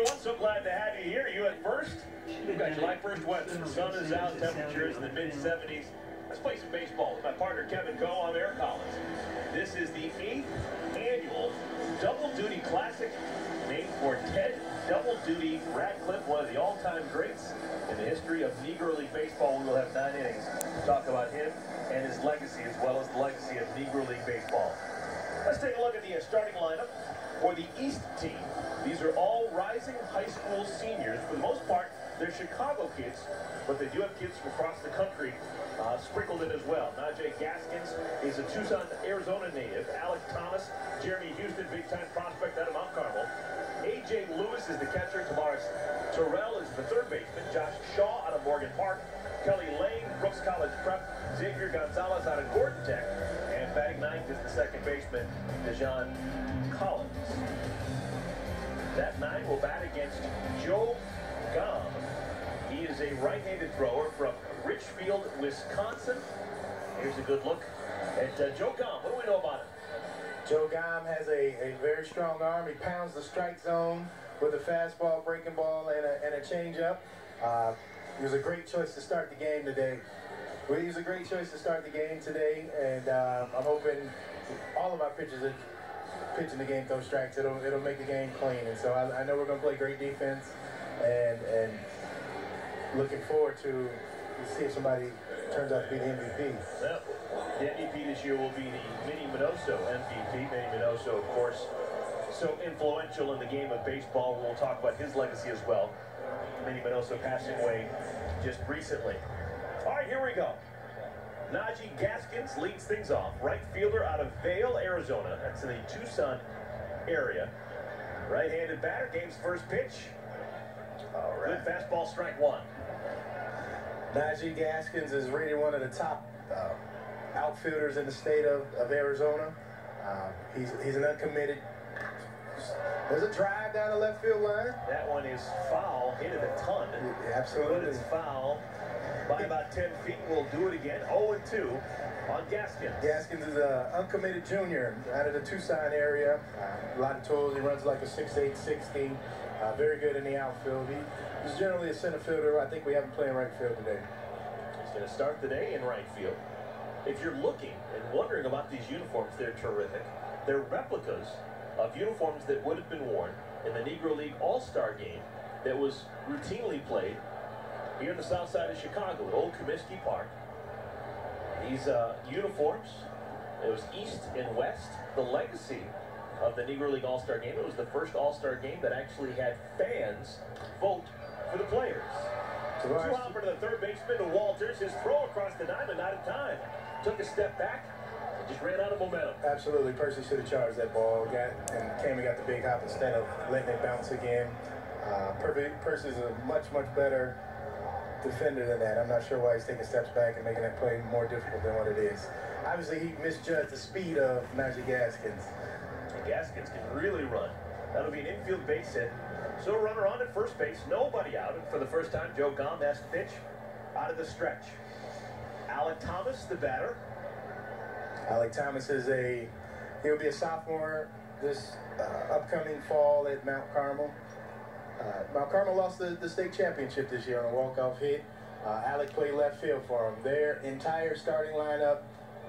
everyone. So glad to have you here. You at first. We've got July 1st weather. The sun is out, temperatures in the mid-70s. Let's play some baseball with my partner Kevin Coe. I'm Eric Collins. This is the 8th annual Double Duty Classic, named for Ted Double Duty Radcliffe, one of the all-time greats in the history of Negro League Baseball. We will have 9 innings to talk about him and his legacy, as well as the legacy of Negro League Baseball. Let's take a look at the starting lineup for the East team. These are all rising high school seniors. For the most part, they're Chicago kids, but they do have kids from across the country sprinkled in as well. Najee Gaskins is a Tucson, Arizona native. Alec Thomas, Jeremy Houston, big-time prospect out of Mount Carmel. A.J. Lewis is the catcher. Tavares Terrell is the third baseman. Josh Shaw out of Morgan Park. Kelly Lane, Brooks College Prep. Xavier Gonzalez out of Gordon Tech. And batting ninth is the second baseman, Dejon Collins. That 9 will bat against Joe Gahm. He is a right-handed thrower from Richfield, Wisconsin. Here's a good look at Joe Gahm. What do we know about him? Joe Gahm has a very strong arm. He pounds the strike zone with a fastball, breaking ball, and a changeup. He was a great choice to start the game today. He was a great choice to start the game today, and I'm hoping all of our pitchers are pitching the game those strikes. It'll make the game clean, and so I know we're going to play great defense, and looking forward to see if somebody turns out to be the MVP. Well, the MVP this year will be the Minnie Minoso MVP. Minnie Minoso, of course, so influential in the game of baseball. We'll talk about his legacy as well. Minnie Minoso passing away just recently. All right, here we go. Najee Gaskins leads things off. Right fielder out of Vail, Arizona. That's in the Tucson area. Right-handed batter, game's first pitch. All right. Good fastball, strike one. Najee Gaskins is rated one of the top outfielders in the state of Arizona. He's an uncommitted. There's a drive down the left field line. That one is foul. Hit it a ton. Yeah, absolutely. But it's foul by about 10 feet. We'll do it again. 0-2 on Gaskins. Gaskins is an uncommitted junior out of the Tucson area. A lot of tools. He runs like a 6'8", 60. Very good in the outfield. He's generally a center fielder. I think we have him playing right field today. He's going to start the day in right field. If you're looking and wondering about these uniforms, they're terrific. They're replicas of uniforms that would have been worn in the Negro League All-Star game that was routinely played here in the south side of Chicago at Old Comiskey Park. These uniforms, it was East and West, the legacy of the Negro League All-Star game. It was the first All-Star game that actually had fans vote for the players. Two-hopper to the third baseman to Walters. His throw across the diamond, not in time. Took a step back and just ran out of momentum. Absolutely. Percy should have charged that ball. Came and got the big hop instead of letting it bounce again. Percy's a much better defender than that. I'm not sure why he's taking steps back and making that play more difficult than what it is. Obviously, he misjudged the speed of Najee Gaskins. Gaskins can really run. That'll be an infield base hit. So a runner on at first base, nobody out. And for the first time, Joe Gahm has to pitch out of the stretch. Alec Thomas, the batter. Alec Thomas he'll be a sophomore this upcoming fall at Mount Carmel. Mount Carmel lost the state championship this year on a walk-off hit. Alec played left field for him. Their entire starting lineup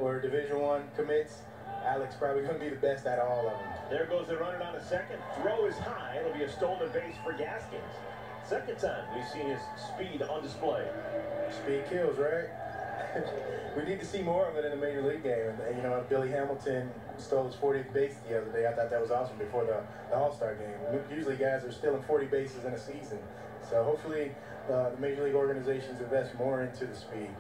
were Division I commits. Alec's probably going to be the best out of all of them. There goes the runner on a second. Throw is high. It'll be a stolen base for Gaskins. Second time we've seen his speed on display. Speed kills, right? We need to see more of it in the Major League game. And, you know, Billy Hamilton stole his 40th base the other day. I thought that was awesome before the All-Star game. Usually guys are stealing 40 bases in a season. So hopefully the Major League organizations invest more into the speed.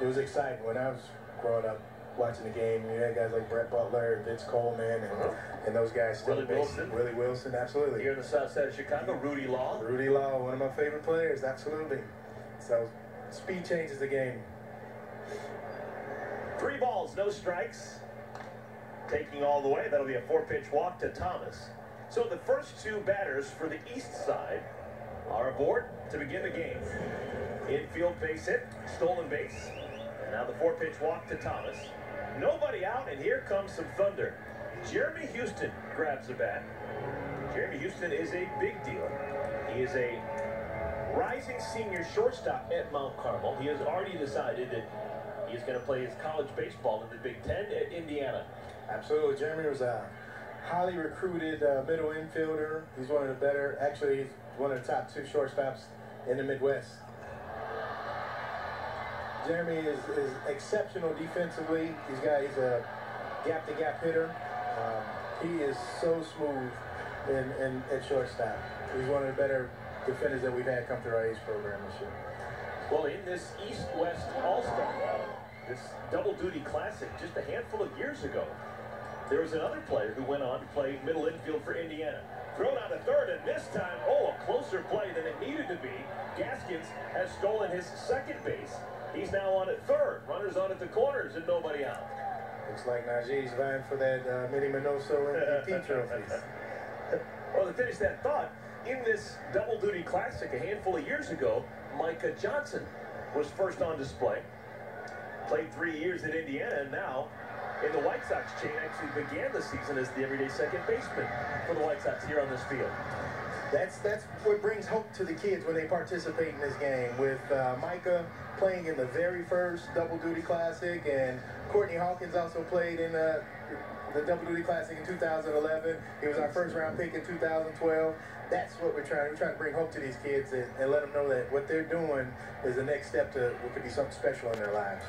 It was exciting when I was growing up watching the game. You had guys like Brett Butler, Vince Coleman, and those guys. Willie Wilson. Willie Wilson, absolutely. Here in the south side of Chicago, Rudy Law. Rudy Law, one of my favorite players, absolutely. So speed changes the game. 3 balls, no strikes. Taking all the way, that'll be a 4-pitch walk to Thomas. So the first 2 batters for the east side are aboard to begin the game. Infield base hit, stolen base, and now the 4-pitch walk to Thomas. Nobody out, and here comes some thunder. Jeremy Houston grabs the bat. Jeremy Houston is a big deal. He is a rising senior shortstop at Mount Carmel. He has already decided that he is going to play his college baseball in the Big Ten at Indiana. Absolutely. Jeremy was a highly recruited middle infielder. He's one of the better, actually, he's one of the top 2 shortstops in the Midwest. Jeremy is exceptional defensively. He's a gap-to-gap hitter. He is so smooth at shortstop. He's one of the better defenders that we've had come through our ACE program this year. Well, in this East-West All-Star, this double-duty classic just a handful of years ago, there was another player who went on to play middle infield for Indiana. Thrown out to third, and this time, a closer play than it needed to be. Gaskins has stolen his second base. He's now on at third. Runners on at the corners and nobody out. Looks like Najee's vying for that Minnie Minoso MVP trophies. Well, to finish that thought, in this double-duty classic a handful of years ago, Micah Johnson was first on display. Played 3 years at Indiana, and now in the White Sox chain actually began the season as the everyday second baseman for the White Sox here on this field. That's what brings hope to the kids when they participate in this game. With Micah playing in the very first double-duty classic, and Courtney Hawkins also played in the double-duty classic in 2011. He was our first-round pick in 2012. That's what we're trying to bring hope to these kids and let them know that what they're doing is the next step to what could be something special in their lives.